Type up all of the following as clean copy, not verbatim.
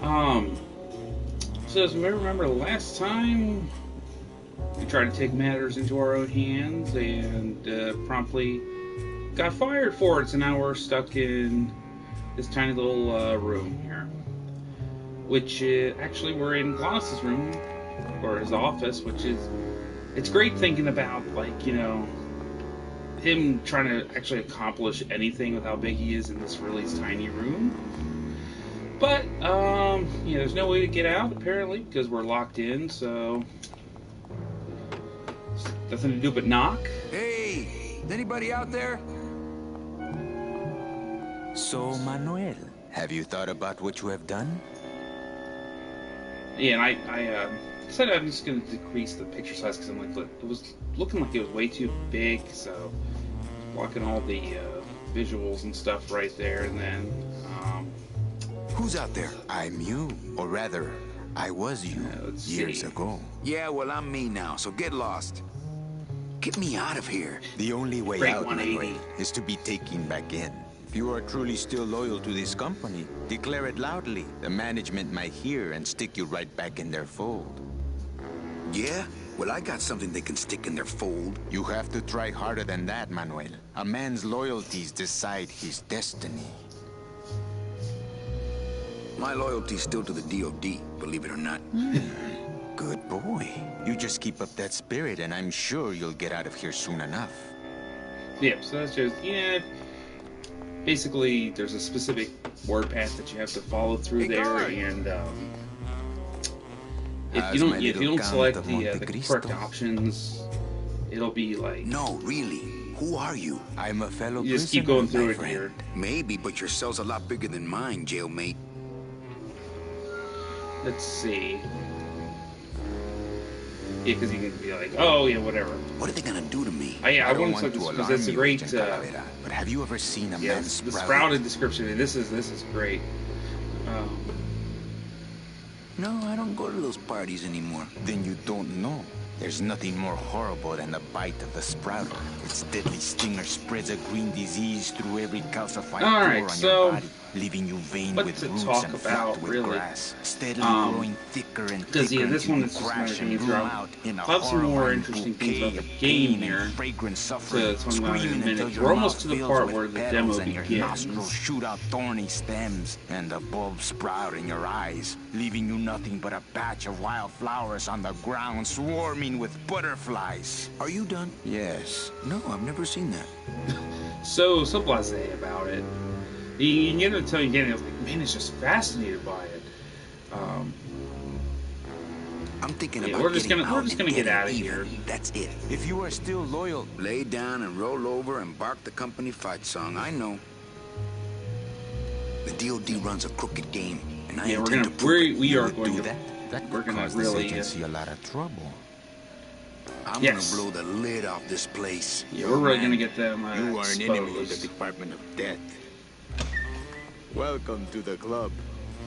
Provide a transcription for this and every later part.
Um, so as we remember last time, we tried to take matters into our own hands and promptly got fired for it. So now we're stuck in this tiny little room here, which actually we're in Gloss's room, or his office, which is, it's great thinking about, like, you know, him trying to actually accomplish anything with how big he is in this really tiny room. But, yeah, there's no way to get out, apparently, because we're locked in, so nothing to do but knock. Hey, is anybody out there? So, Manuel, have you thought about what you have done? Yeah, and I said I'm just going to decrease the picture size because I'm like, look, it was looking like it was way too big, so blocking all the visuals and stuff right there, and then Who's out there? I'm you, or rather, I was you years ago. Yeah, well, I'm me now, so get lost. Get me out of here. The only way Great out, 180. Manuel, is to be taken back in. If you are truly still loyal to this company, declare it loudly. The management might hear and stick you right back in their fold. Yeah? Well, I got something they can stick in their fold. You have to try harder than that, Manuel. A man's loyalties decide his destiny. My loyalty's still to the DOD, believe it or not. Good boy. You just keep up that spirit and I'm sure you'll get out of here soon enough. yeah, so that's just, yeah, basically there's a specific word path that you have to follow through there, and if you don't select the correct options, it'll be like, No, really. Who are you? I'm a fellow you just keep prisoner, going through my it friend. here. Maybe, but your cell's a lot bigger than mine, jailmate. Let's see. Yeah, because you can be like, oh yeah, whatever. What are they gonna do to me? Yeah, I don't want to want this to because alarm it's a you, great. Agent Calavera, but have you ever seen a Yeah, man the sprouted? sprouted description. And this is great. No, I don't go to those parties anymore. Then you don't know. There's nothing more horrible than the bite of the sprouter. Its deadly stinger spreads a green disease through every calcified All pore right, on so your body, leaving you veined what with to roots talk and about, flecked with really? grass, steadily growing thicker and Because thicker yeah, this until one you is just crash another and game bloom throughout. out in a I'll have some more horrifying interesting things bouquet about the of game pain here. and fragrant So suffering, that's what I'm going to screaming in a until minute. your We're mouth almost to the fills part with where the petals demo and your begins. nostrils shoot out thorny stems, and the bulbs sprout in your eyes, leaving you nothing but a patch of wild flowers on the ground swarming with butterflies. Are you done? Yes. No, I've never seen that. So blasé about it. You can get to tell you again. I was like, man, it's just fascinated by it. I'm thinking Yeah, about we're just getting gonna out and get getting out of even. here. That's it. If you are still loyal, Lay down and roll over and bark the company fight song. I know. The DOD runs a crooked game, and I Yeah, intend to prove it. we you are would going do to. that. That We're would gonna cause really, this agency a lot of trouble. I'm Yes. gonna blow the lid off this place. Yeah, we're really gonna get them You are an enemy of the exposed. Department of Death. Welcome to the club.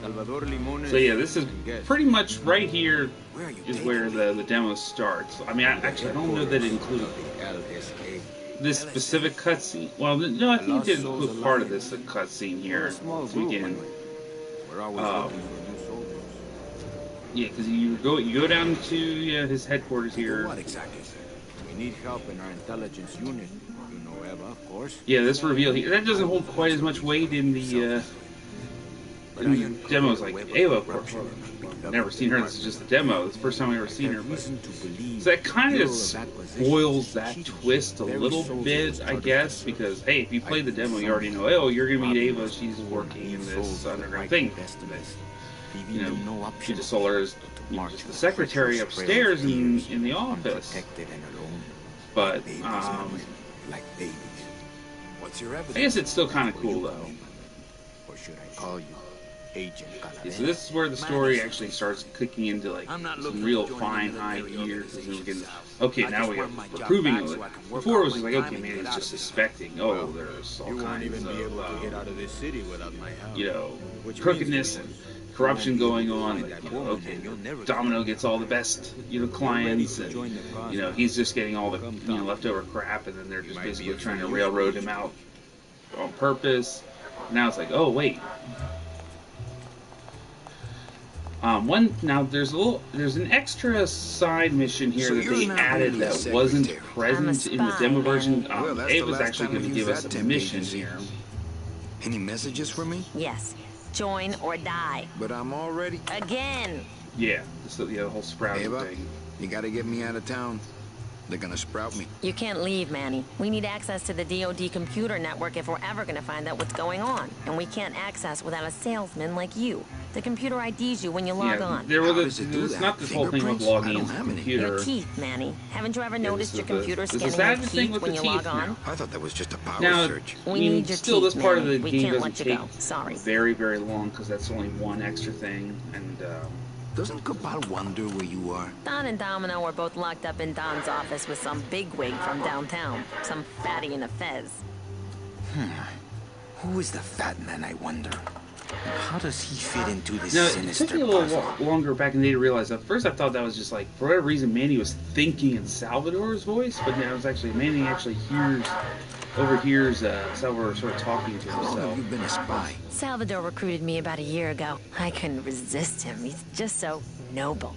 Salvador Limones. So yeah, this is pretty much right here Where are you is taking where me? the demo starts. I mean, I don't know that it included LSA. this specific cutscene. Well, no, I think it did include part of this cutscene here to begin. We're always looking for new soldiers. Yeah, because you go down to his headquarters here. What exactly? We need help in our intelligence unit. You know Eva, of course. Yeah, this reveal here that doesn't hold quite as much weight in the demos. Like Ava, of course. I've never seen her. This is just a demo. It's the first time I've ever seen her. But, so that kind of spoils that twist a little bit, I guess, because hey, if you play the demo, you already know. Oh, you're gonna meet Ava. She's working in this underground thing. You know, Sheeta Solar is just the secretary upstairs in the office. But like babies. What's your evidence? I guess it's still kind of cool though. Or should I call you Agent Calavera? Yeah, so this is where the story actually starts clicking into like some real fine high gears. And we can, okay, now we're proving it. Before it was just like, okay, maybe it's just suspecting. Oh, there's all kinds of out of this city without my help. you know, crookedness and corruption going on. Like, you know, okay, Domino gets all the best, you know, clients, and you know he's just getting all the leftover crap, and then they're just basically trying to railroad him out on purpose. Now it's like, oh wait, Now there's an extra side mission here that they added that wasn't present in the demo version. Dave was actually going to give us a mission here. Any messages for me? Yes. Join or die. But I'm already... Again! Yeah, the whole sprouting thing. You gotta get me out of town. They're gonna sprout me. You can't leave, Manny. We need access to the DoD computer network if we're ever gonna find out what's going on. And we can't access without a salesman like you. The computer IDs you when you log on. It's not this whole thing with logging into the computer. Your teeth, Manny. Haven't you ever noticed your computer scanning your teeth when you log on? I thought that was just a power search. We need your still, teeth, this part of Manny. the We game can't doesn't let you take go. Sorry. very, very long because that's only one extra thing. And doesn't Cabal wonder where you are? Don and Domino were both locked up in Don's office with some bigwig from downtown. Some fatty in a fez. Who is the fat man, I wonder? How does he fit into this now, sinister it took me a little puzzle? longer back in the day to realize. At first, I thought that was just like, for whatever reason, Manny was thinking in Salvador's voice, but now it's actually Manny actually overhears Salvador sort of talking to How long have himself. you been a spy? Salvador recruited me about a year ago. I couldn't resist him. He's just so noble.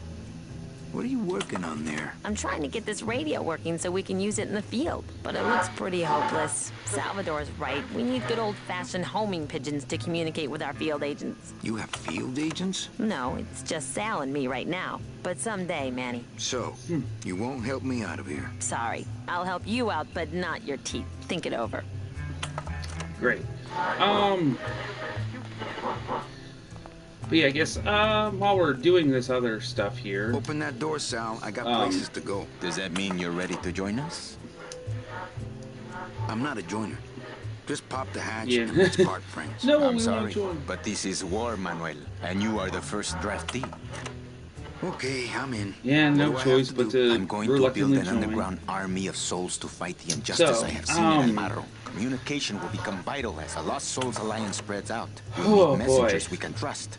What are you working on there? I'm trying to get this radio working so we can use it in the field, but it looks pretty hopeless. Salvador's right. We need good old-fashioned homing pigeons to communicate with our field agents. You have field agents? No, it's just Sal and me right now. But someday, Manny. So, you won't help me out of here. Sorry. I'll help you out, but not your teeth. Think it over. Great. But yeah, I guess while we're doing this other stuff here... Open that door, Sal. I got places to go. Does that mean you're ready to join us? I'm not a joiner. Just pop the hatch Yeah. and let's part friends. No, I'm we sorry, won't join. but this is war, Manuel, and you are the first draftee. Okay, I'm in. Yeah, no What do I have choice to but do? to I'm going to build reluctantly an join. underground army of souls to fight the injustice So, I have seen in El Marro. Communication will become vital as the Lost Souls Alliance spreads out. We Oh, need boy. messengers we can trust.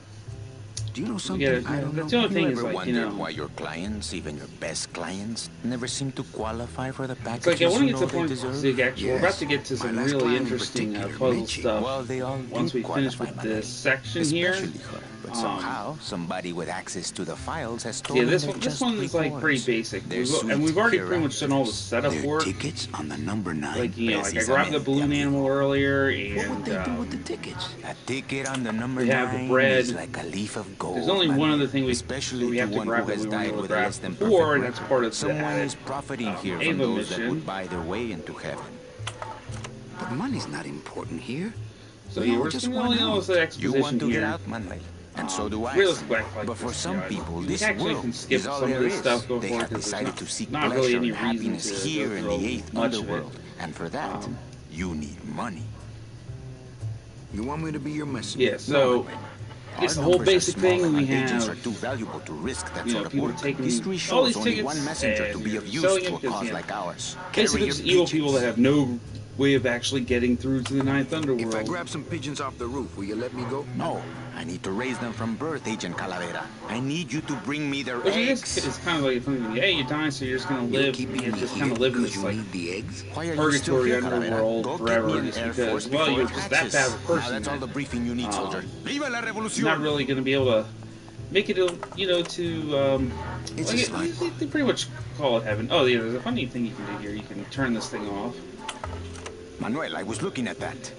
Do you know something Yeah, I don't know? that's the only thing You is ever like, wondered you know... why your clients, even your best clients, never seem to qualify for the It's like, I packages want to you get to know the they point, deserve? we're about to get to some My last really client in interesting particular, puzzle Mitchie. stuff Well, they all once do we finish qualify, with Manuel. this section here. Especially her. But somehow, somebody with access to the files has told Yeah, them this they're one, just one's like pretty reports. basic. They're And we've already sweet pretty much done all the characters. setup Their work. tickets on the number 9. Like, you know, like I grabbed the balloon animal earlier, What would and they do with the tickets? A ticket on the number We have the 9 bread. is like a leaf of gold. there's only one Manuel. other thing we Especially have to one grab who that has we weren't died able to with a grab less than before, perfect and that's part of the Someone added, is profiting here Ava from those that mission. would buy their way into heaven. But money's not important here. So We yeah, all we're just just want going out. to the You exposition want to here. get out, Manuel, and so do I. Realistically, I like But for this, some you know, people, we this actually world can skip is all some of there this is. stuff going They forward have because decided there's to seek not pleasure really any and reason happiness to here go in through the 8th much of it. Underworld, and for that, you need money. You want me to be your messenger? Yeah, so it's the Our whole numbers are basic small thing. and We our agents have, are too valuable to risk that you know, sort of people work. taking History all shows these only tickets one messenger to and be of use selling to it a because, cause you know, like ours. basically Carry just your evil people that pigeons. have no way of actually getting through to the 9th Underworld. If I grab some pigeons off the roof, will you let me go? No, I need to raise them from birth, Agent Calavera. I need you to bring me their Which I eggs. guess it's kind of like a funny thing. Hey, you die, so you're just gonna You're live. keeping You me just here kind of live in because this you like need the eggs? Why are you still purgatory here, Calavera? underworld Go get forever, me an just Air because Force well, before you're it just that hatches. bad of a person. Now that's all the briefing you need, soldier. Viva la You're revolución! not really gonna be able to make it, you know, to It's like just like- they pretty much call it heaven. Oh yeah, there's a funny thing you can do here. You can turn this thing off, Manuel, I was looking at that.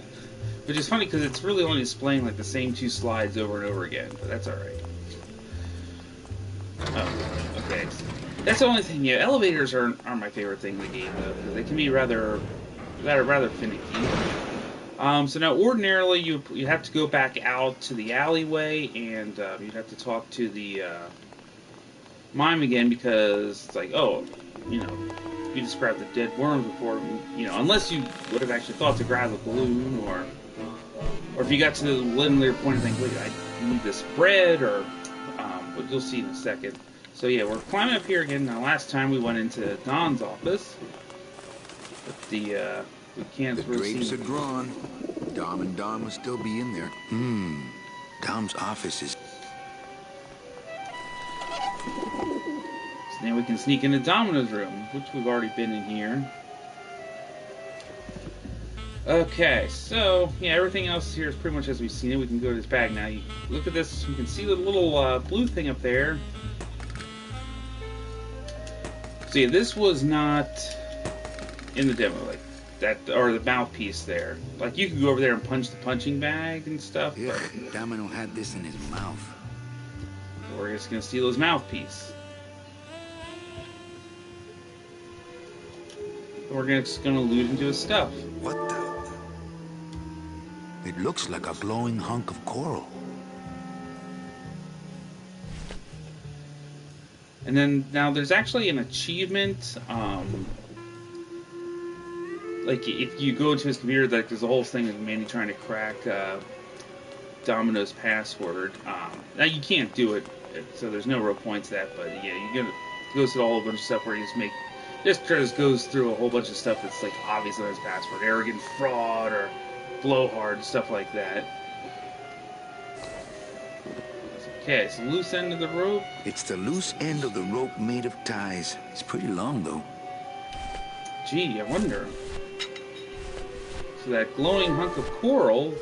which is funny because it's really only displaying like the same 2 slides over and over again. But that's all right. Oh, okay. That's the only thing. Yeah, elevators aren't my favorite thing in the game though, because they can be rather finicky. So now ordinarily you have to go back out to the alleyway and you'd have to talk to the mime again because it's like, oh, you know, you just grabbed the dead worms before, you know, unless you would have actually thought to grab the balloon or if you got to the linear point and think, wait, I need this bread or, but you'll see in a second. So yeah, we're climbing up here again. Now last time we went into Don's office, but we can't The really drapes see. are drawn. Dom and Don must still be in there. Dom's office is... So now we can sneak into Domino's room, which we've already been in here. Okay, so yeah, everything else here is pretty much as we've seen it. We can go to this bag now. You look at this. You can see the little blue thing up there. So yeah, this was not in the demo, like that, or the mouthpiece there. Like you could go over there and punch the punching bag and stuff. Yeah, Domino had this in his mouth. We're just gonna steal his mouthpiece. We're just gonna loot into his stuff. What the? It looks like a glowing hunk of coral. And then now there's actually an achievement. Like if you go to his computer, like there's a whole thing of Manny trying to crack Domino's password. Now you can't do it, so there's no real point to that. But yeah, you get goes through a whole bunch of stuff where he just goes through a whole bunch of stuff that's like obvious on his password, arrogant fraud or blowhard, stuff like that. Okay, so loose end of the rope. It's the loose end of the rope made of ties. It's pretty long though. Gee, I wonder. So that glowing hunk of coral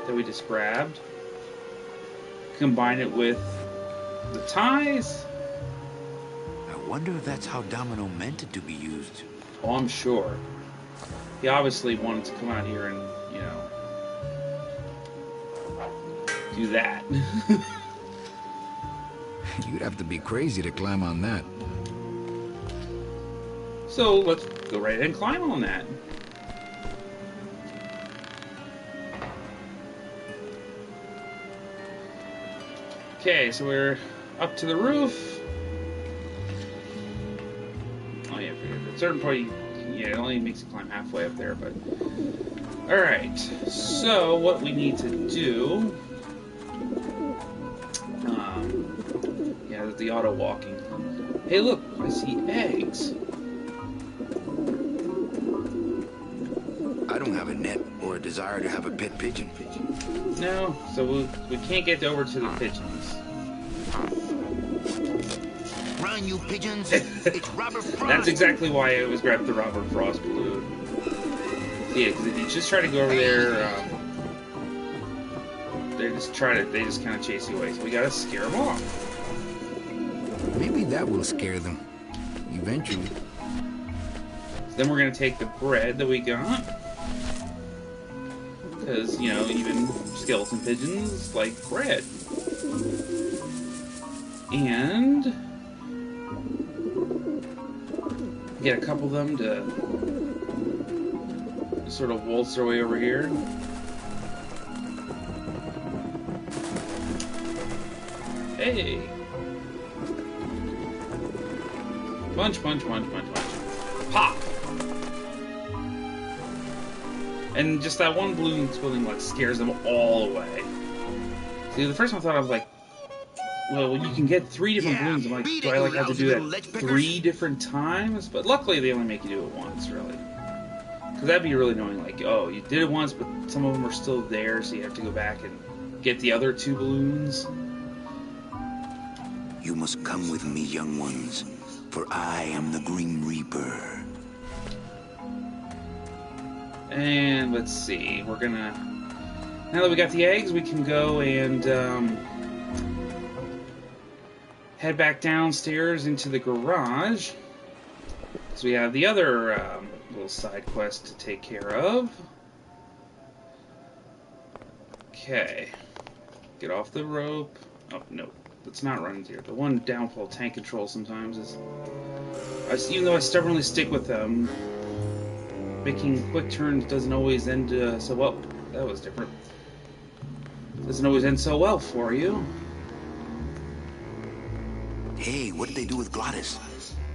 that we just grabbed, combine it with the ties. I wonder if that's how Domino meant it to be used. Oh, I'm sure. He obviously wanted to come out here and, you know, do that. You'd have to be crazy to climb on that. So let's go right ahead and climb on that. Okay, so we're up to the roof. Oh yeah, at a certain point, yeah, it only makes it climb halfway up there, but... Alright, so what we need to do... yeah, the auto-walking. Hey look, I see eggs. I don't have a net or a desire to have a pet pigeon. No, so we can't get over to the pigeons. Run, you pigeons! It's Robert Frost! That's exactly why I always grabbed the Robert Frost balloon. Yeah, because if you just try to go over there, they just kind of chase you away. So we gotta scare them off. Maybe that will scare them. Eventually. So then we're gonna take the bread that we got. Because, you know, even skeleton pigeons like bread. And get a couple of them to sort of waltz their way over here. Hey! Punch, punch, punch, punch, punch. Pop! And just that one balloon exploding like scares them all away. See, the first one I thought I was like, well, you can get 3 different balloons. I'm like, do I like have to do that 3 different times? But luckily they only make you do it once, really. Because that'd be really annoying. Like, oh, you did it once, but some of them are still there, so you have to go back and get the other 2 balloons. You must come with me, young ones, for I am the Grim Reaper. And let's see, we're gonna... Now that we got the eggs, we can go and head back downstairs into the garage. So we have the other little side quest to take care of. Okay. Get off the rope. Oh, no. Let's not run into here. The one downfall of tank control sometimes is... even though I stubbornly stick with them, making quick turns doesn't always end so well. That was different. Doesn't always end so well for you. Hey, what did they do with Glottis?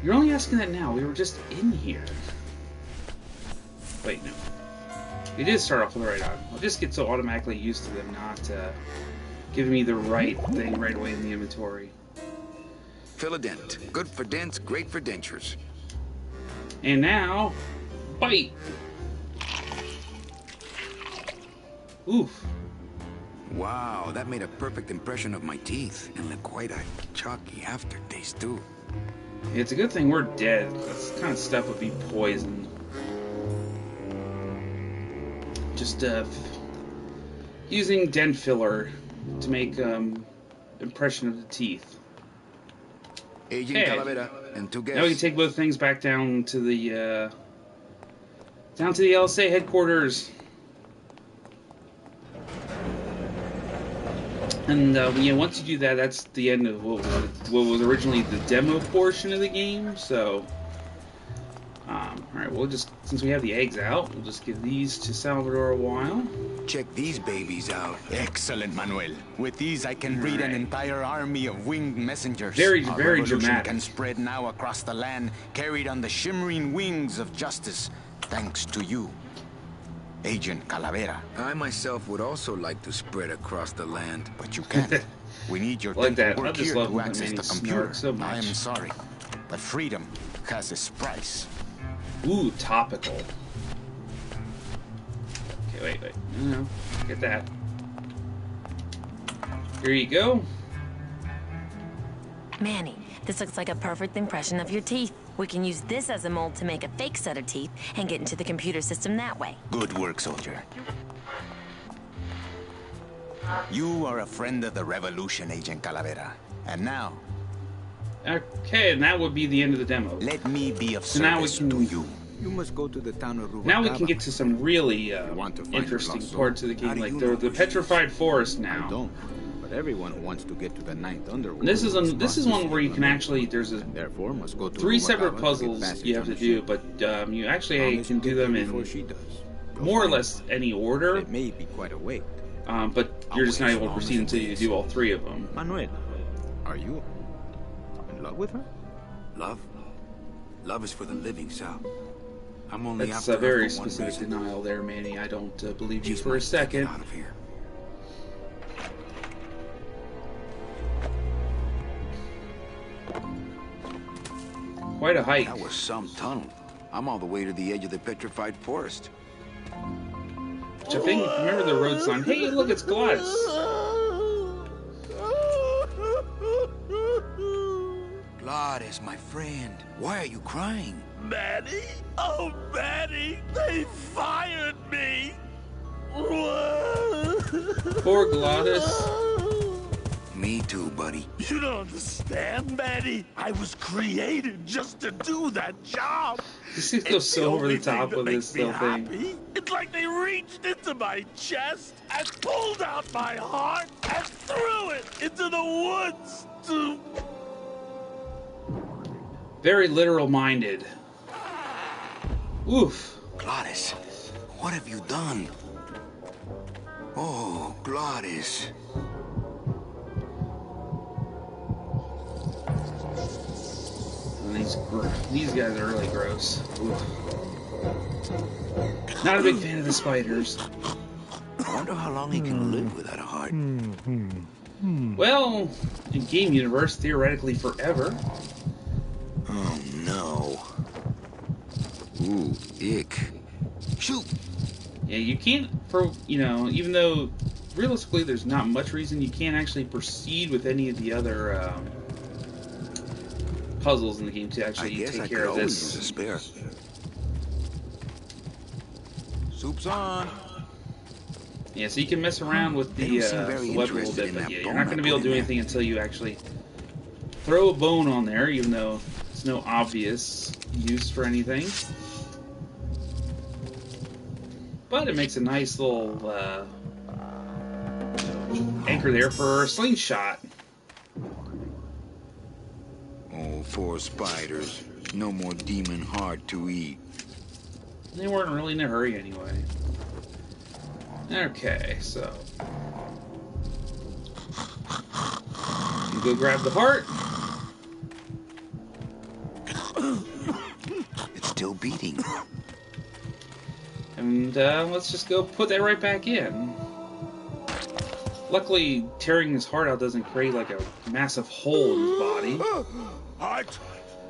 You're only asking that now. We were just in here. Wait, no. We did start off with the right arm. I'll just get so automatically used to them not giving me the right thing right away in the inventory. Fill a dent. Good for dents, great for dentures. And now, bite! Oof. Wow, that made a perfect impression of my teeth, and left quite a chalky aftertaste, too. It's a good thing we're dead. This kind of stuff would be poison. just using dent filler to make impression of the teeth. Agent Okay. Calavera and two guests. Now we can take both things back down to the LSA headquarters. And yeah, once you do that, that's the end of what was originally the demo portion of the game. So, all right, we'll just, since we have the eggs out, we'll just give these to Salvador a while. Check these babies out. Excellent, Manuel. With these, I can breed an entire army of winged messengers. Very Our very revolution dramatic. can spread now across the land, carried on the shimmering wings of justice, thanks to you, Agent Calavera. I myself would also like to spread across the land. But you can't. We need your Like that. dental I work just here love to when access Manny the computer. snarks so much. I am sorry, but freedom has its price. Ooh, topical. Okay, wait. No, get that. Here you go. Manny, this looks like a perfect impression of your teeth. We can use this as a mold to make a fake set of teeth and get into the computer system that way. Good work, soldier. You are a friend of the revolution, Agent Calavera. And now, Okay, and that would be the end of the demo. let me be of So now we service can- to you. You must go to the town of Rubalcaba. Now we can get to some really want to find your interesting lost soul? parts of the How game, do like you the know who she petrified is? forest I now. don't, but everyone who wants to get to the ninth underworld. And this is must this is cross one the where you sea can of actually, there's a, and therefore must go to 3 Rubalcaba separate to get puzzles passage you have on to the do, ship. but you Our actually mission can do gets them here before in she does. You'll more or find less any order, It may be quite a wait. but you're just not able to proceed until you do all 3 of them. Manuel, are you in love with her? Love? Love is for the living, Sal. I'm only That's after a her very for one specific reason. denial there, Manny. I don't believe you She's for my a ticket second. out of here. Quite a hike. That was some tunnel. I'm all the way to the edge of the petrified forest. Which I think, remember the road sign? Hey, look, it's Glottis. Gladys, my friend, why are you crying? Manny? Oh, Manny, they fired me! Poor Glottis. Me too, buddy. You don't understand, Manny. I was created just to do that job. This is go so over the top with this thing. little thing. Happy. It's like they reached into my chest and pulled out my heart and threw it into the woods to... Very literal-minded. Oof. Gladys, what have you done? Oh, Gladys. And these guys are really gross. Oof. Not a big fan of the spiders. I wonder how long he can live without a heart. Well, in game universe, theoretically forever. Oh, no. Ooh, ick. Shoot! Yeah, you can't, even though realistically there's not much reason you can't actually proceed with any of the other puzzles in the game to I actually guess take I care could of always use a this. spare. Soup's on. Yeah, so you can mess around with They the don't seem very web a little interested bit, in but that yeah, you're bone not going to be able to do I put in anything until you actually throw a bone on there, even though it's no obvious use for anything. But it makes a nice little anchor there for a slingshot. Oh, 4 spiders. No more demon heart to eat. They weren't really in a hurry anyway. Okay, so you go grab the heart. It's still beating. And let's just go put that right back in. Luckily, tearing his heart out doesn't create like a massive hole in his body. Heart.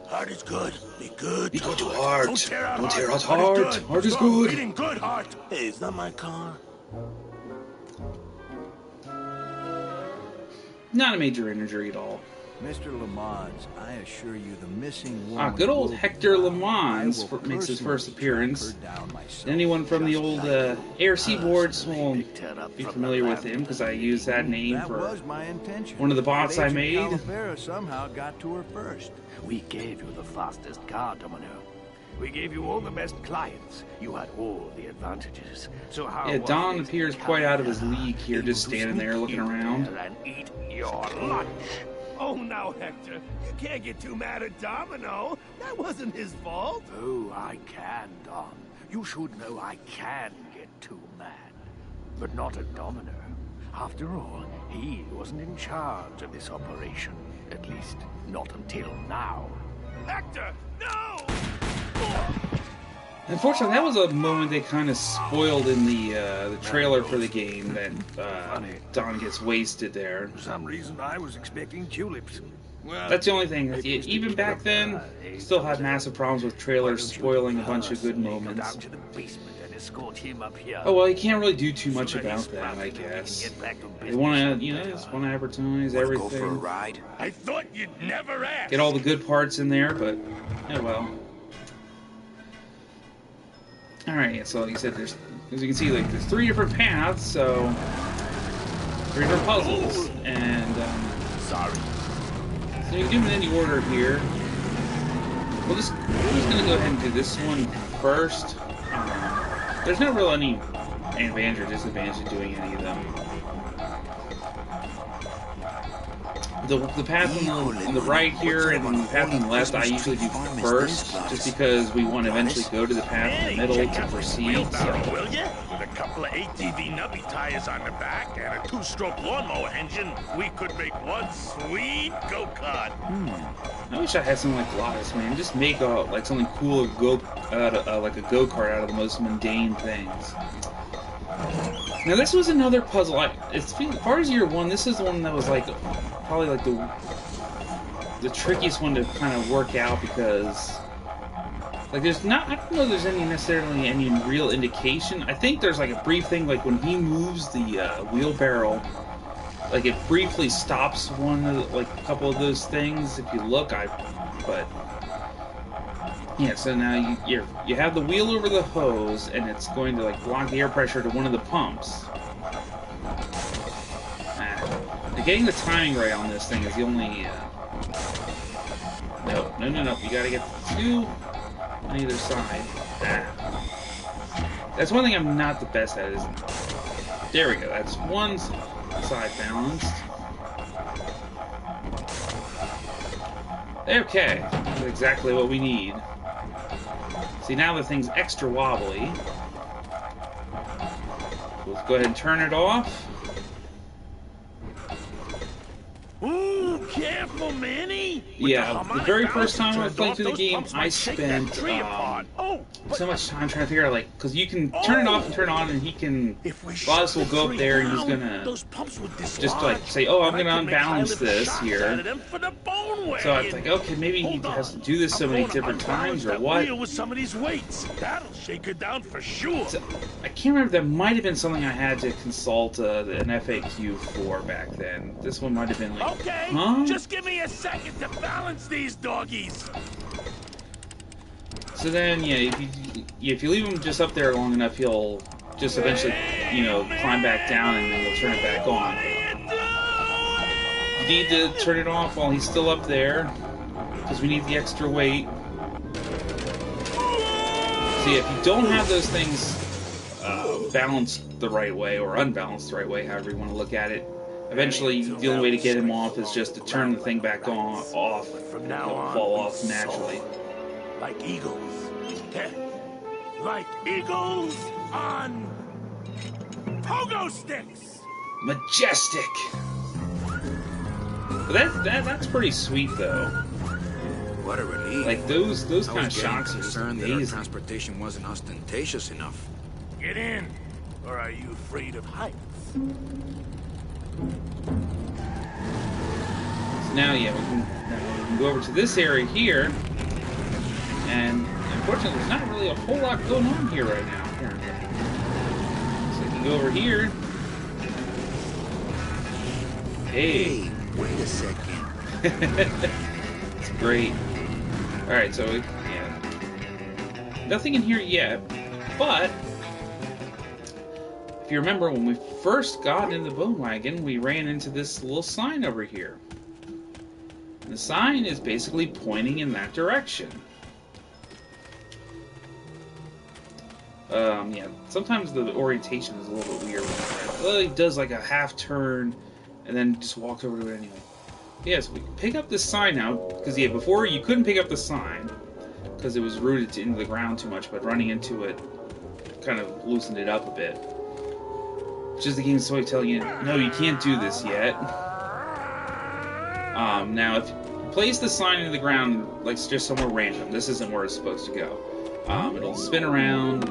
Heart is good. Be good. Be good to heart. Don't tear out Don't tear heart. out heart. Is good. Heart is Strong, good. Beating good heart. Hey, is that my car? Not a major injury at all. Mr. Lamont, I assure you the missing woman... Good old Hector Lamont Lamont makes his first appearance. Anyone from the old ARC boards will be familiar with him, because I used that name for one of the bots I made. Somehow got to her first. We gave you the fastest car, Domino. We gave you all the best clients. You had all the advantages. So how? Yeah, Don appears quite out of his league here, just standing there looking around. And eat your lunch. Oh, now, Hector, you can't get too mad at Domino. That wasn't his fault. Oh, I can, Don. You should know I can get too mad. But not at Domino. After all, he wasn't in charge of this operation. At least, not until now. Hector, no! Unfortunately, that was a moment they kind of spoiled in the trailer for the game, that Don gets wasted there. For some reason, I was expecting tulips. Well, that's the only thing. Even back then, still had massive problems with trailers spoiling a bunch of good moments. Oh well, you can't really do too much about that, I guess. They want to, just want to advertise everything. Go for a ride? I thought you'd never ask. Get all the good parts in there, but oh well. Alright, so like you said, there's, as you can see, like, there's 3 different paths, so 3 different puzzles, and sorry. So you can do them in any order here. We're just gonna go ahead and do this one first. There's not really any advantage or disadvantage to doing any of them. The path on the right here and the path on the left I usually do first, just because we want to eventually go to the path in the middle to proceed. So. Will you? With a couple of ATV nubby tires on the back and a 2-stroke lawnmower engine, we could make one sweet go-kart. I wish I had something like Lottis, man. Just make like something cool, like a go-kart out of the most mundane things. Now this was another puzzle. As far as year 1, this is the one that was like probably like the trickiest one to kind of work out, because like I don't know if there's necessarily any real indication. I think there's like a brief thing, like when he moves the wheelbarrow, like it briefly stops a couple of those things if you look. But yeah, so now you have the wheel over the hose, and it's going to like block the air pressure to one of the pumps. Getting the timing right on this thing is the only. No. You gotta get 2 on either side. That's one thing I'm not the best at. There we go. That's one side balanced. Okay, that's exactly what we need. See, now the thing's extra wobbly. Let's go ahead and turn it off. Ooh, careful, Manny! Yeah, the very first time I played through the game, I spent so much time trying to figure out, like, because you can turn it off and turn it on, and he can, Boss will go up there and he's gonna just like say, oh, I'm gonna unbalance this here. So I was like, okay, maybe he has to do this so many different times or what. With some of these weights, that'll shake it down for sure. So, I can't remember. That might have been something I had to consult an FAQ for back then. This one might have been like, okay, huh? Just give me a second to balance these doggies. So then, yeah, if you leave him just up there long enough, he'll just eventually, climb back down, and then you'll turn it back on. You need to turn it off while he's still up there, because we need the extra weight. See, if you don't have those things balanced the right way, or unbalanced the right way, however you want to look at it, eventually the only way to get him off is just to turn the thing back off, and he'll fall off naturally. Like eagles. Like eagles on pogo sticks. Majestic. But that's pretty sweet though. What a relief. Like those kind of shots are just concerned that our amazing. transportation wasn't ostentatious enough. Get in, or are you afraid of heights? So now, yeah, we can go over to this area here, and unfortunately, there's not really a whole lot going on here right now, apparently. So we can go over here. Hey. Wait a second. It's great. Alright, so, yeah. Nothing in here yet, but if you remember when we first got in the bone wagon, we ran into this little sign over here. And the sign is basically pointing in that direction. Yeah, sometimes the orientation is a little bit weird. Well, he does like a half turn and then just walks over to it anyway. Yes, we can pick up this sign now, because yeah, before you couldn't pick up the sign because it was rooted into the ground too much, but running into it kind of loosened it up a bit. Just the game's sort of telling you, no, you can't do this yet. Now, if you place the sign into the ground, like just somewhere random, this isn't where it's supposed to go. It'll spin around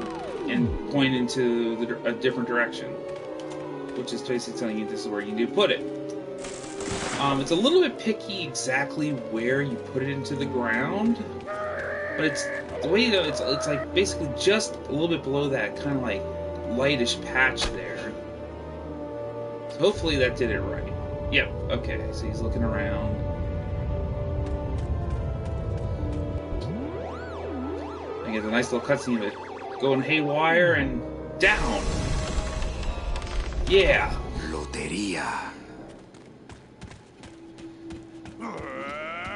and point into a different direction, which is basically telling you this is where you need to put it. It's a little bit picky exactly where you put it into the ground, but it's the way it's like basically just a little bit below that kind of like lightish patch there. So hopefully that did it right. Yep. Okay. So he's looking around. I get a nice little cutscene of it going haywire and down. Yeah. Loteria.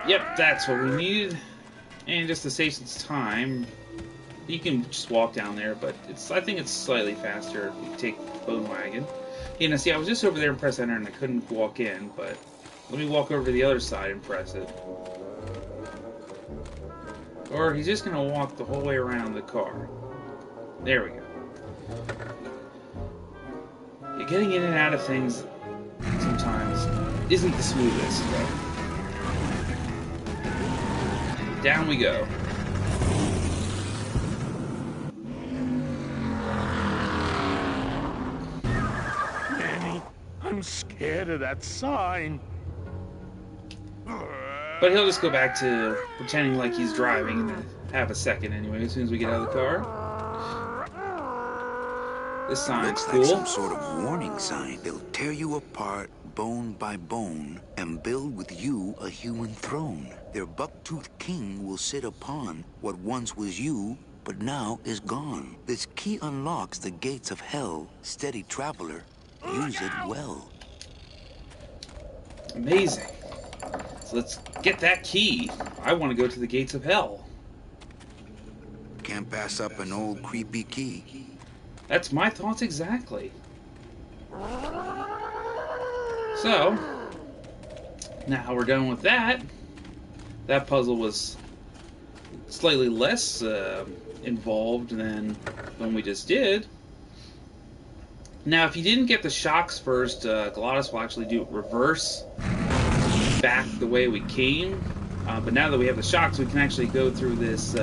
Yep, that's what we needed. And just to save some time, you can just walk down there, but I think it's slightly faster if you take the bone wagon. You know, see, I was just over there and press enter and I couldn't walk in, but let me walk over to the other side and press it. Or he's just gonna walk the whole way around the car. There we go. Yeah, getting in and out of things sometimes isn't the smoothest, but down we go. Manny, I'm scared of that sign. But he'll just go back to pretending like he's driving in half a second anyway, as soon as we get out of the car. This sign's Looks cool. like some sort of warning sign. They'll tear you apart bone by bone and build with you a human throne. Their buck-toothed king will sit upon what once was you, but now is gone. This key unlocks the gates of hell. Steady traveler, use it well. Amazing. So let's get that key. I want to go to the gates of hell. Can't pass up an old creepy key. That's my thoughts exactly. So, now we're done with that. That puzzle was slightly less involved than when we just did. Now, if you didn't get the shocks first, Glottis will actually do it reverse back the way we came. But now that we have the shocks, we can actually go through this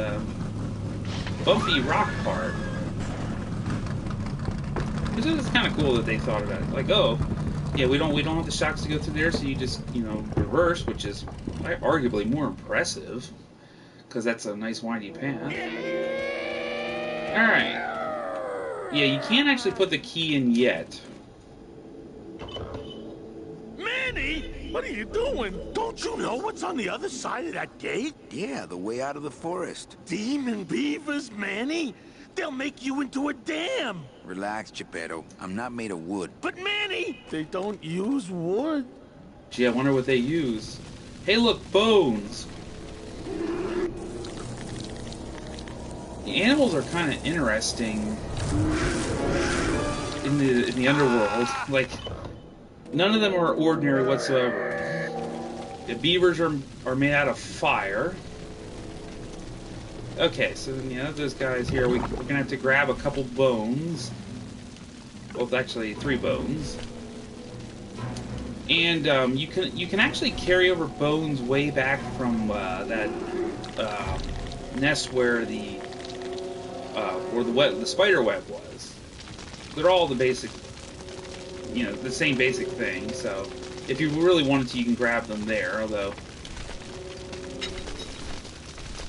bumpy rock part. Which is kind of cool that they thought about it. Like, oh, yeah, we don't have the shocks to go through there, so you just, you know, reverse, which is arguably more impressive, because that's a nice windy path. Alright. Yeah, you can't actually put the key in yet. Manny, what are you doing? Don't you know what's on the other side of that gate? Yeah, the way out of the forest. Demon beavers, Manny. They'll make you into a dam. Relax, Geppetto. I'm not made of wood. But Manny, they don't use wood. Gee, I wonder what they use. Hey, look, bones. The animals are kind of interesting in the underworld. Like, none of them are ordinary whatsoever. The beavers are made out of fire. Okay, so yeah, those guys here, we're gonna have to grab a couple bones. Well, actually, 3 bones. And you can actually carry over bones way back from that nest where the spider web was. They're all the basic, you know, the same basic thing. So if you really wanted to, you can grab them there. Although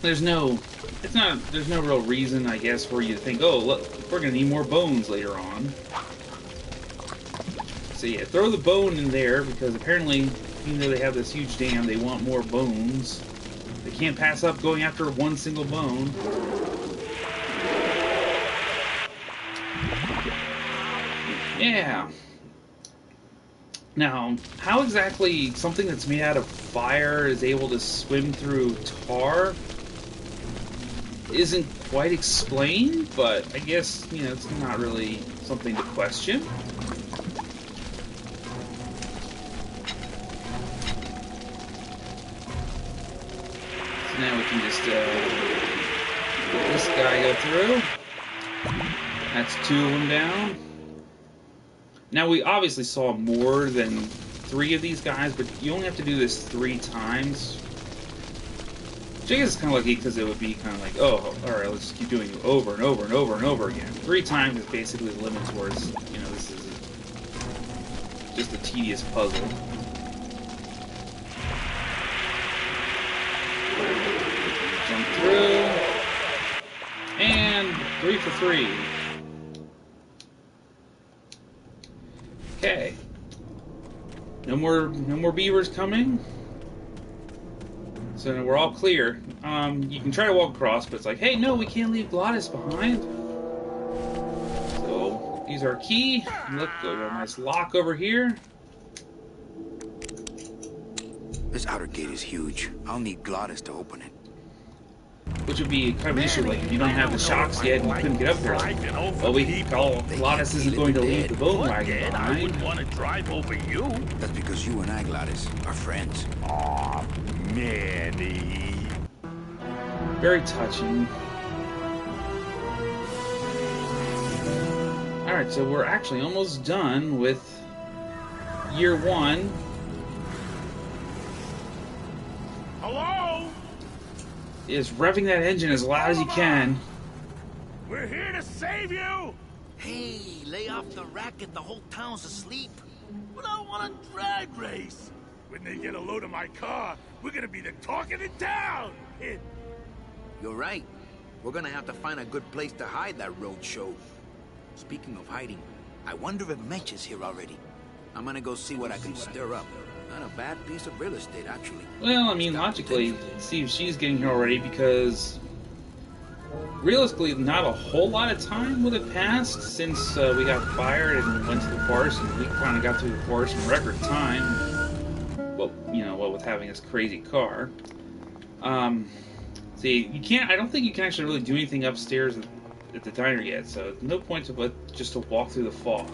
there's no real reason, I guess, for you to think, oh, look, we're gonna need more bones later on. So yeah, throw the bone in there, because apparently even though they have this huge dam, they want more bones. They can't pass up going after one single bone. Yeah. Now, how exactly something that's made out of fire is able to swim through tar isn't quite explained, but I guess, you know, it's not really something to question. So now we can just let this guy go through. That's 2 of them down. Now, we obviously saw more than 3 of these guys, but you only have to do this 3 times. Which I guess is kind of lucky, because it would be kind of like, oh, alright, let's just keep doing it over and over and over and over again. 3 times is basically the limit towards, you know, this is just a tedious puzzle. Jump through. And 3 for 3. Okay. No more beavers coming. So we're all clear. You can try to walk across, but it's like, hey, no, we can't leave Glottis behind. So use our key. Look, we got a nice lock over here. This outer gate is huge. I'll need Glottis to open it. Which would be kind of an issue, like, if you don't have the shocks yet and you couldn't get up there. Like, well, Glottis isn't going to leave the bone wagon behind. I wouldn't want to drive over you. That's because you and I, Glottis, are friends. Aw, Manny. Very touching. Alright, so we're actually almost done with year 1. Hello? Is revving that engine as loud as you can. We're here to save you! Hey, lay off the racket. The whole town's asleep. But I want a drag race. When they get a load of my car, we're gonna be the talk of the town. You're right. We're gonna have to find a good place to hide that road show. Speaking of hiding, I wonder if Mitch is here already. I'm gonna go see what I can stir up. Not a bad piece of real estate, actually. Well, I mean, logically, see if she's getting here already, because realistically, not a whole lot of time would have passed since we got fired and went to the forest, and we kind of got through the forest in record time. Well, you know, what with having this crazy car. See, you can't. I don't think you can actually really do anything upstairs at the diner yet, so no point to just to walk through the fog.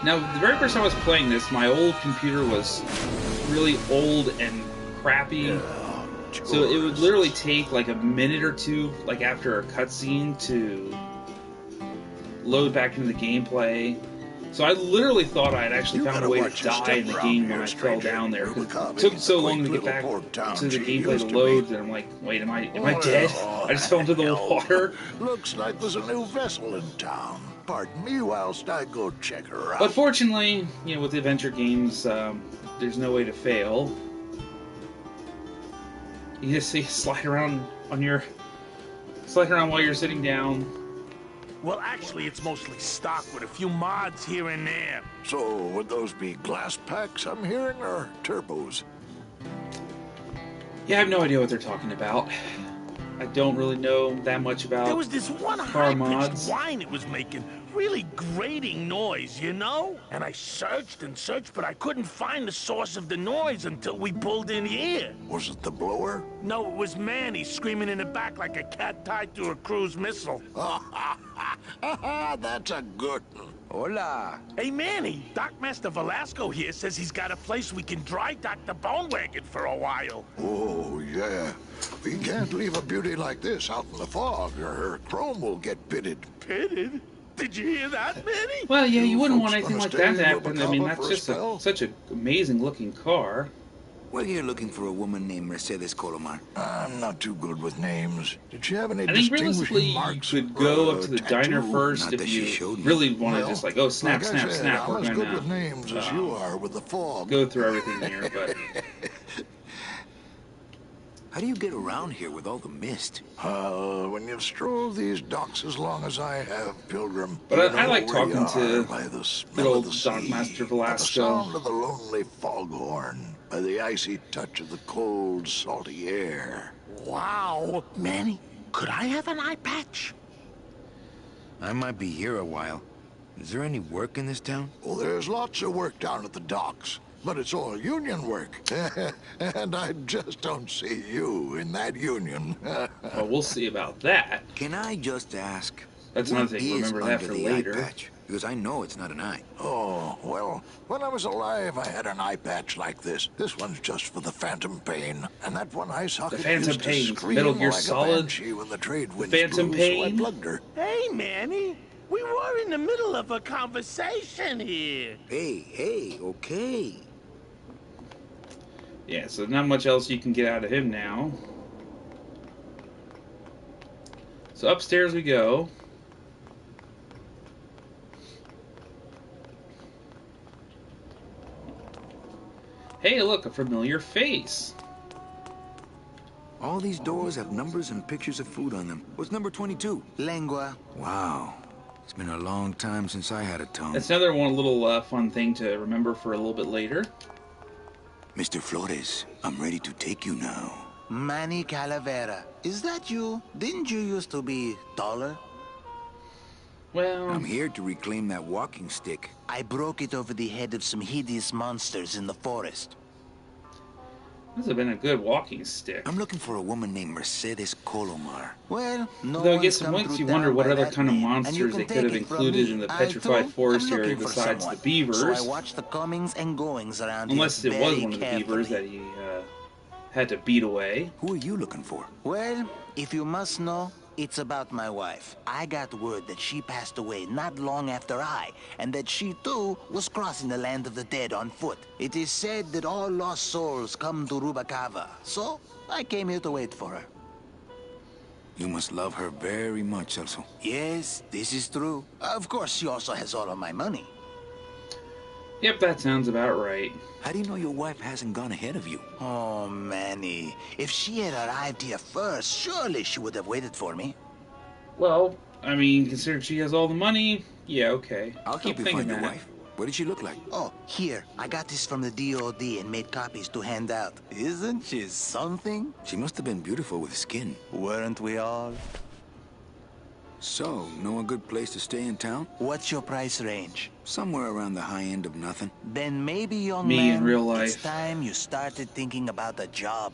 Now, the very first time I was playing this, my old computer was really old and crappy, so it would literally take like a minute or two, like after a cutscene, to load back into the gameplay. So I literally thought I had actually found a way to die in the game when I fell down there. It took so long to get back to the gameplay to load that I'm like, wait, am I dead? I just fell into the water. Looks like there's a new vessel in town. Pardon me whilst I go check her out. But fortunately, you know, with adventure games, there's no way to fail. You just slide around while you're sitting down. Well, actually, it's mostly stock with a few mods here and there. So, would those be glass packs I'm hearing, or turbos? Yeah, I have no idea what they're talking about. I don't really know that much about There was this one car high-pitched mods. whine it was making. Really grating noise, you know? And I searched and searched, but I couldn't find the source of the noise until we pulled in here. Was it the blower? No, it was Manny screaming in the back like a cat tied to a cruise missile. That's a good one. Hola. Hey, Manny, Dockmaster Velasco here says he's got a place we can dry dock the bone wagon for a while. Oh, yeah. We can't leave a beauty like this out in the fog, or her chrome will get pitted. Pitted? Did you hear that, Manny? Well, yeah, you wouldn't want folks anything like gonna that to stay in happen. I mean, Yopakama that's for a just spell? such an amazing looking car. We're here looking for a woman named Mercedes Colomar. I'm not too good with names. Did she have any I think realistically distinguishing you marks? could go or up to the tattoo? diner first Not if that she you showed me. really want to Well, just like, oh, snap, like I snap, said, snap. I'm We're as going good with names as you are with the fog. go through everything here, but How do you get around here with all the mist? When you've strolled these docks as long as I have, Pilgrim. But I you like know where talking you are to by the good smell old of the sea, Dockmaster by the Velasco. sound of the lonely foghorn, by the icy touch of the cold, salty air. Wow! Manny, could I have an eye patch? I might be here a while. Is there any work in this town? Well, there's lots of work down at the docks, but it's all union work. And I just don't see you in that union. Well, we'll see about that. Can I just ask? That's what another thing. is Remember that under for the later. eye patch? Because I know it's not an eye. Oh, well, when I was alive, I had an eye patch like this. This one's just for the phantom pain. And that one eye socket The phantom used to pain. scream Metal Gear like Solid. a banshee when the trade winds Phantom blew, so I pain. plugged her. Hey, Manny! We were in the middle of a conversation here. Hey, okay. Yeah, so not much else you can get out of him now. So upstairs we go. Hey, look, a familiar face. All these doors have numbers and pictures of food on them. What's number 22? Lengua. Wow. It's been a long time since I had a tongue. That's another one little fun thing to remember for a little bit later. Mr. Flores, I'm ready to take you now. Manny Calavera. Is that you? Didn't you used to be taller? Well, I'm here to reclaim that walking stick. I broke it over the head of some hideous monsters in the forest. this has been a good walking stick. I'm looking for a woman named Mercedes Colomar. Well, no Though I one's guess come once through you wonder town what by other that kind of name, and you monsters they can could have take it from included me. in the I, Petrified too, Forest am area looking for besides the someone. Beavers. So I watch the comings and goings around Unless here it was very one of the carefully. Beavers that he had to beat away. Who are you looking for? Well, if you must know, it's about my wife. I got word that she passed away not long after I, and that she too was crossing the land of the dead on foot. It is said that all lost souls come to Rubacava, so I came here to wait for her. You must love her very much, Celso. Yes, this is true. Of course, she also has all of my money. Yep, that sounds about right. How do you know your wife hasn't gone ahead of you? Oh, Manny. If she had arrived here first, surely she would have waited for me. Well, I mean, considering she has all the money, yeah, okay. I'll Keep help you thinking find your that. wife. What did she look like? Oh, here. I got this from the DOD and made copies to hand out. Isn't she something? She must have been beautiful with skin. Weren't we all? So, know a good place to stay in town? What's your price range? Somewhere around the high end of nothing. Then maybe, young Me man, in real it's life. time you started thinking about a job.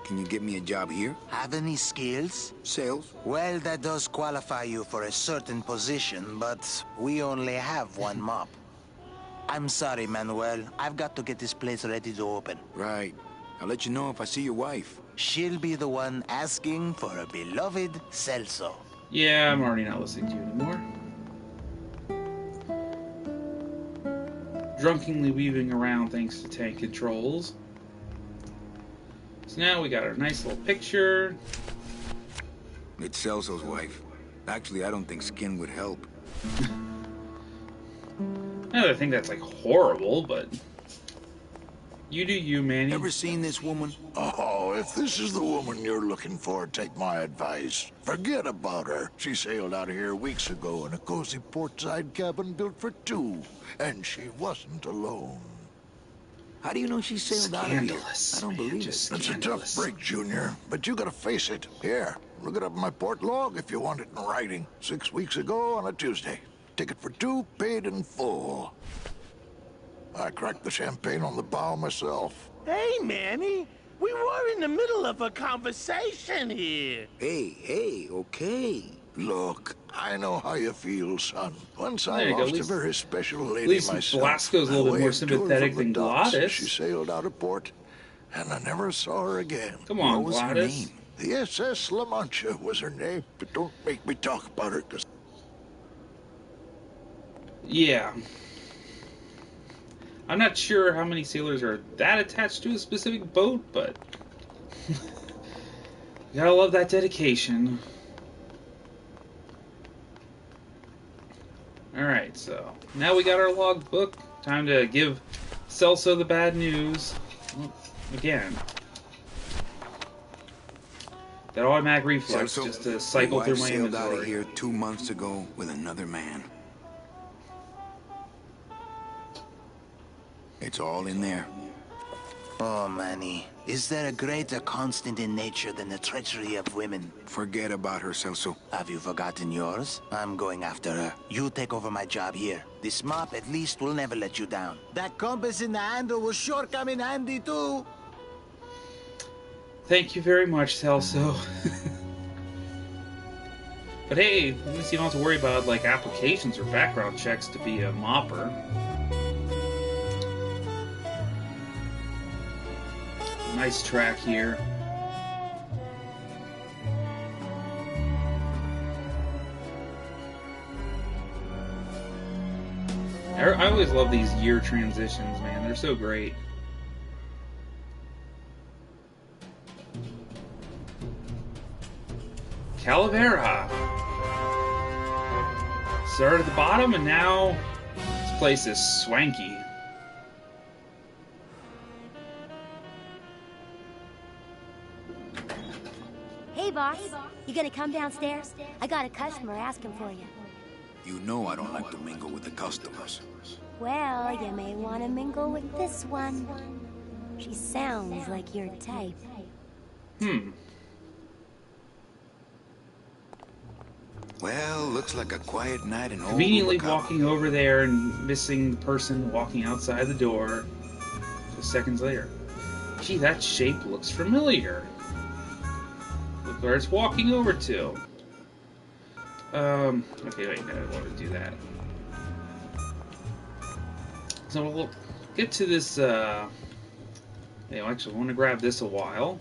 Can you get me a job here? Have any skills? Sales? Well, that does qualify you for a certain position, but we only have one mop. I'm sorry, Manuel. I've got to get this place ready to open. Right. I'll let you know if I see your wife. She'll be the one asking for a beloved Celso. Yeah, I'm already not listening to you anymore. Drunkenly weaving around thanks to tank controls. So now we got our nice little picture. It's Celso's wife. Actually, I don't think skin would help. Now I think that's like horrible, but you do you, Manny. Ever seen this woman? Oh, if this is the woman you're looking for, take my advice. Forget about her. She sailed out of here weeks ago in a cozy portside cabin built for two. And she wasn't alone. How do you know she sailed out of here? Scandalous. I don't believe it. Just It's a scandalous. tough break, Junior, but you gotta face it. Here, look it up in my port log if you want it in writing. 6 weeks ago on a Tuesday. Ticket for two, paid in full. I cracked the champagne on the bow myself. Hey, Manny! We were in the middle of a conversation here. Hey, okay. Look, I know how you feel, son. Once I There you go, lost at a least- very special lady at least myself. Blasco's a little bit I more waved to her sympathetic from the than docks as Gladys. She sailed out of port, and I never saw her again. Come on, What was her Gladys. name? The SS La Mancha was her name, but don't make me talk about her, 'cause Yeah. I'm not sure how many sailors are that attached to a specific boat, but you gotta love that dedication. Alright, so now we got our logbook. Time to give Celso the bad news. Oh, again. that automatic reflex just to cycle through my sailed out of inventory. here 2 months ago with another man. It's all in there. Oh, Manny. Is there a greater constant in nature than the treachery of women? Forget about her, Celso. Have you forgotten yours? I'm going after her. You take over my job here. This mop at least will never let you down. That compass in the handle will sure come in handy too. Thank you very much, Celso. But hey, at least you don't have to worry about like applications or background checks to be a mopper. Nice track here. I always love these year transitions, man. They're so great. Calavera. Started at the bottom, and now this place is swanky. Hey, boss. You gonna come downstairs? I got a customer asking for you. You know I don't like to mingle with the customers. Well, you may want to mingle with this one. She sounds like your type. Well, looks like a quiet night in old Conveniently Rubalcaba. walking over there and missing the person walking outside the door just seconds later. Gee, that shape looks familiar. Look where it's walking over to. Okay, wait, no, I want to do that. So we'll get to this, actually, I want to grab this a while.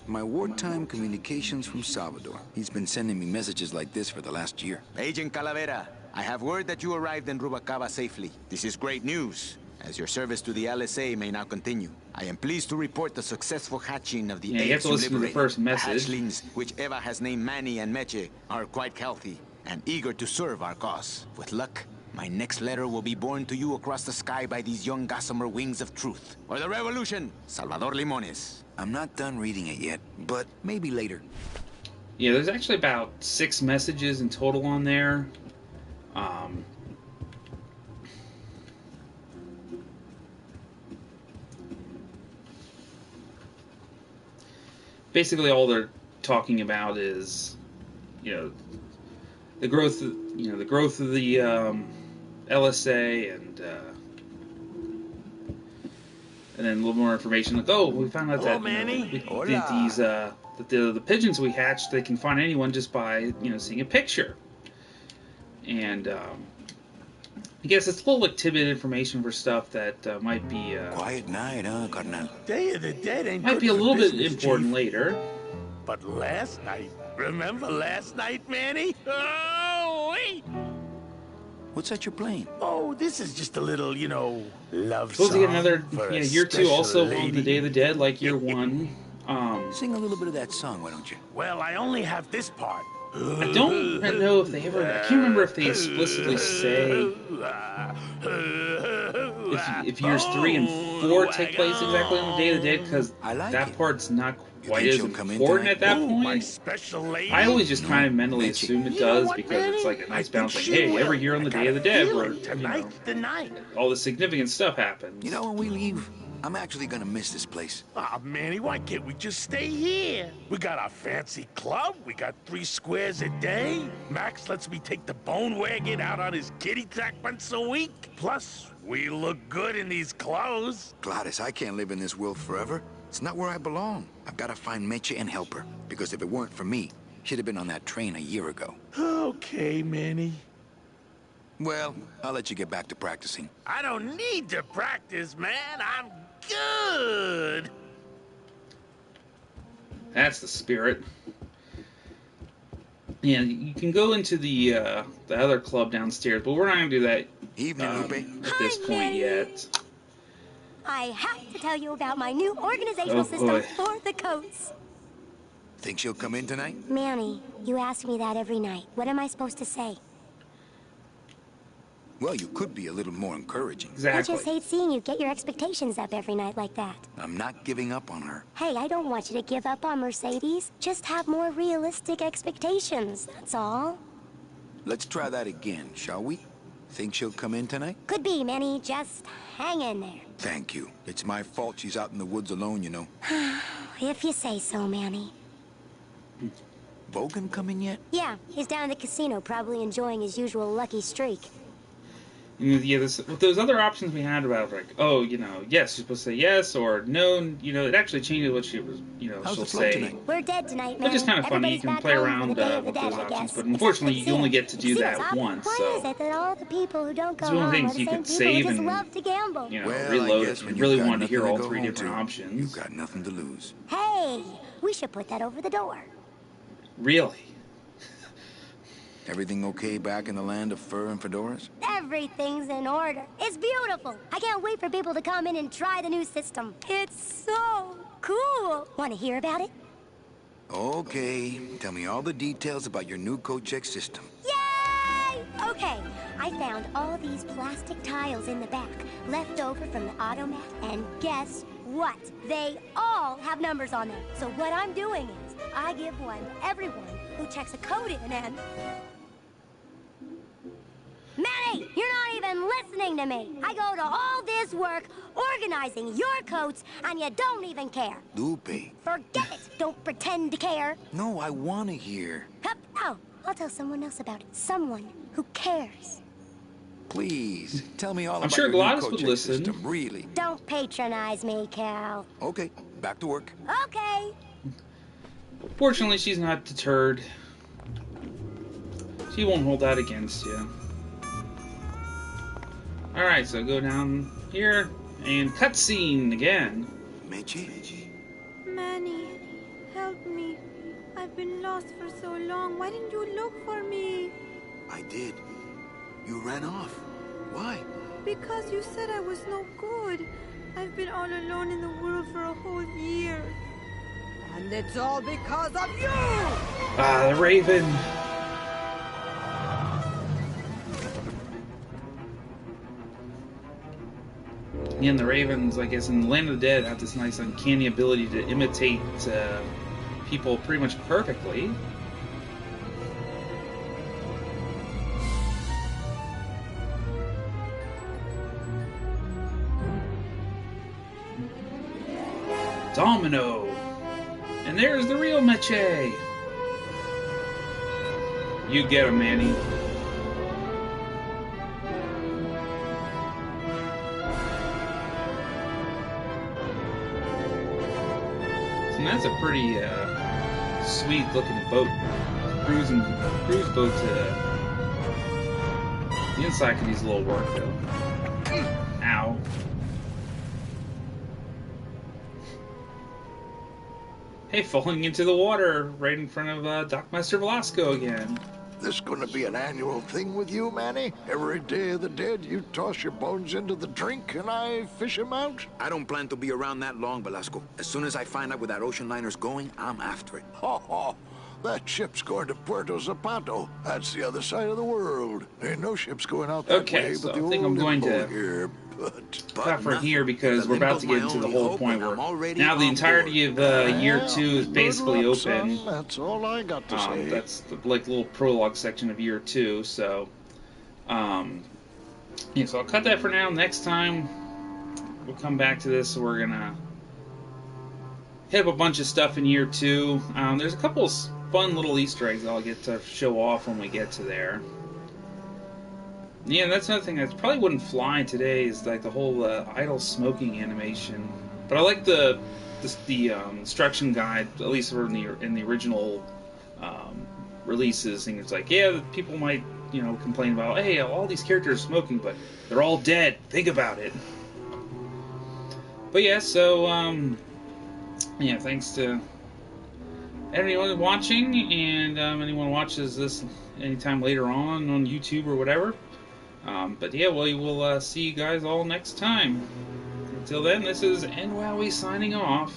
My wartime communications from Salvador. He's been sending me messages like this for the last year. Agent Calavera, I have word that you arrived in Rubalcaba safely. This is great news, as your service to the LSA may now continue. I am pleased to report the successful hatching of the Yeah, you have eggs to listen to the liberated. first message. Hatchlings, which Eva has named Manny and Meche, are quite healthy and eager to serve our cause. With luck, my next letter will be borne to you across the sky by these young gossamer wings of truth. Or the revolution, Salvador Limones. I'm not done reading it yet, but maybe later. Yeah, there's actually about 6 messages in total on there. Basically, all they're talking about is, the growth, the growth of the LSA, and then a little more information. Like, oh, we found out that that the pigeons we hatched, they can find anyone just by seeing a picture. And I guess it's a little like tidbit information for stuff that might be quiet night, huh, Carnal? Day of the Dead ain't might good be a for little bit business, important Chief. later. But last night, remember last night, Manny? Oh, wait! What's that you're playing? Oh, this is just a little, love Supposed to song get another for a year 2 special also lady. on the Day of the Dead, like year 1. Sing a little bit of that song, why don't you? Well, I only have this part. I don't know if they ever. I can't remember if they explicitly say if years 3 and 4 take place exactly on the Day of the Dead, because that part's not quite as important at that point. I always just kind of mentally assume it does, because it's like a nice balance. Like, hey, every year on the Day of the Dead, where all the significant stuff happens. You know, when we leave, I'm actually gonna miss this place. Aw, Manny, why can't we just stay here? We got our fancy club, we got 3 squares a day. Max lets me take the bone wagon out on his kitty track once a week. Plus, we look good in these clothes. Gladys, I can't live in this world forever. It's not where I belong. I've gotta find Meche and help her, because if it weren't for me, she'd have been on that train a year ago. Okay, Manny. Well, I'll let you get back to practicing. I don't need to practice, man. I'm good. That's the spirit. Yeah, you can go into the other club downstairs, but we're not gonna do that at this point yet. I have to tell you about my new organizational system for the coats. Think she'll come in tonight? Manny, you ask me that every night. What am I supposed to say? Well, you could be a little more encouraging. Exactly. I just hate seeing you get your expectations up every night like that. I'm not giving up on her. Hey, I don't want you to give up on Mercedes. Just have more realistic expectations, that's all. Let's try that again, shall we? Think she'll come in tonight? Could be, Manny. Just hang in there. Thank you. It's my fault she's out in the woods alone, you know. If you say so, Manny. Bogan come in yet? Yeah, he's down at the casino, probably enjoying his usual lucky streak. Yeah, with those other options we had about, like, oh, you know, yes, you're supposed to say yes, or no, you know, it actually changes what she was, you know, she'll say. Tonight? We're dead tonight, man. Which is kind of funny. You can play around with those options, but unfortunately, you only get to do that once. Why So is it that all the people who don't go it's one of the home things are you the could same save people who just and, love to gamble? you know, Well, reload I guess if when you really you've got wanted to hear nothing all to go 3 home different to, options. You've got nothing to lose. Hey, we should put that over the door. Really? Everything okay back in the land of fur and fedoras? Everything's in order. It's beautiful. I can't wait for people to come in and try the new system. It's so cool. Want to hear about it? Okay, tell me all the details about your new code check system. Yay! Okay, I found all these plastic tiles in the back, left over from the automat, and guess what? They all have numbers on them. So what I'm doing is, I give one to everyone who checks a code in and... Manny, you're not even listening to me. I go to all this work organizing your coats, and you don't even care. Lupe. Forget it. Don't pretend to care. No, I want to hear. Hup. Oh, I'll tell someone else about it. Someone who cares. Please, tell me all I'm about sure your Gladys new code would check listen. system, really. Don't patronize me, Cal. Okay, back to work. Okay. Fortunately, she's not deterred. She won't hold that against you. Alright, so go down here, and cutscene again. Meche? Manny, help me. I've been lost for so long. Why didn't you look for me? I did. You ran off. Why? Because you said I was no good. I've been all alone in the world for a whole year. And it's all because of you! Ah, the Raven. And the Ravens, I guess, in the Land of the Dead have this nice uncanny ability to imitate people pretty much perfectly. Domino! And there's the real Meche! You get him, Manny. And that's a pretty sweet looking boat. Cruise boat. The inside could use a little work though. Ow. Hey, falling into the water right in front of Dockmaster Velasco again. This gonna be an annual thing with you, Manny? Every Day of the Dead, you toss your bones into the drink and I fish 'em out? I don't plan to be around that long, Velasco. As soon as I find out where that ocean liner's going, I'm after it. Ho ho! That ship's going to Puerto Zapato. That's the other side of the world. Ain't no ships going out that way, so but the I think I'm old going to here, cut for here because we're about to get into the whole point where now the entirety of year 2 is basically open. Son. That's all I got to say. That's the like little prologue section of year 2. So, yeah. So I'll cut that for now. Next time we'll come back to this. So we're gonna hit up a bunch of stuff in year 2. There's a couple of fun little Easter eggs I'll get to show off when we get to there. Yeah, that's another thing that probably wouldn't fly today is like the whole idle smoking animation. But I like the instruction guide, at least in the original releases. And it's like, yeah, people might complain about, hey, all these characters are smoking, but they're all dead. Think about it. But yeah, so yeah, thanks to anyone watching, and anyone watches this anytime later on YouTube or whatever. But yeah, we will see you guys all next time. Until then, this is NWOWWE signing off.